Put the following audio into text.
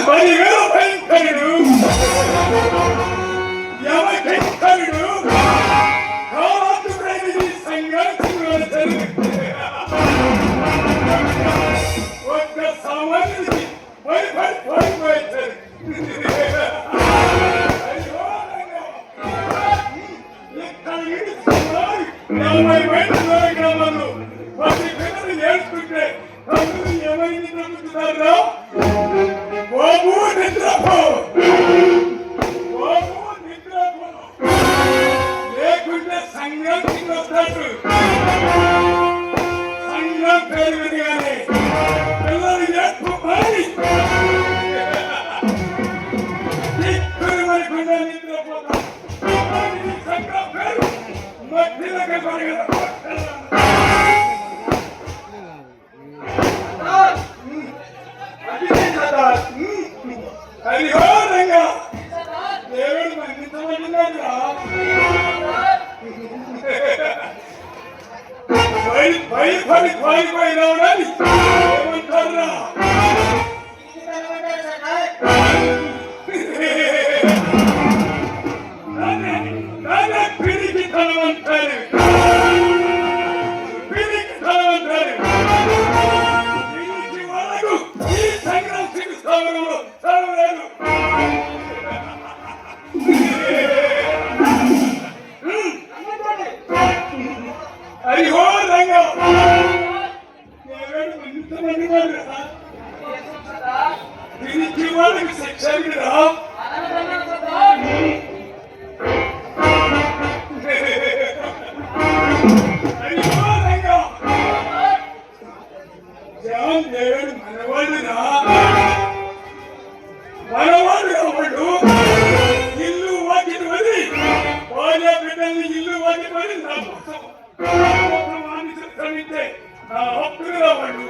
10,000 భయంకరుడు యమకింకరుడు కావాల్సిన సంఘర్షణ జరుగుతుంది. ఒక్క సామాన్యుడికి భయపడిపోయారు. ఇక్కడ 40 మైళ్ళ గ్రామాలు 10 పిల్లలు నేర్చుకుంటే అందరూ ఏమైంది నమ్ముతున్నారా? బాబు నిద్రపో, బాబు నిద్రపో, లేకుంటే సంఘం వస్తాడు. సంఘం పేరు వినగానే పిల్లలు నేర్చుకోవాలి. లేకుండా నిద్రపోతాం. సంఘం పేరు మధ్యలోకి పడగలరు. అది ఘోరంగా దేవుడు మన్నించమన్నాడురా. భయపడిపోయినాడని ఏమంటారా? పిరికి తనమంటారు, పిరికి తనమంటారు. పిరికి వాళ్ళకు ఈ సంగ్రామ స్థావరంలో చదవలేదు. అది ఘోరంగా దేవుడు మన్నించమని పిరికి వాళ్ళకి శిక్ష కదా. దేవుడు మనవాళ్ళురా, మనవాళ్ళు వాళ్ళు ఇల్లు వాకిలి వది భార్య బిడ్డల్ని ఇల్లు వాకిలి వది నా కోసం మానిస్తే నా హక్కులుగా వాళ్ళు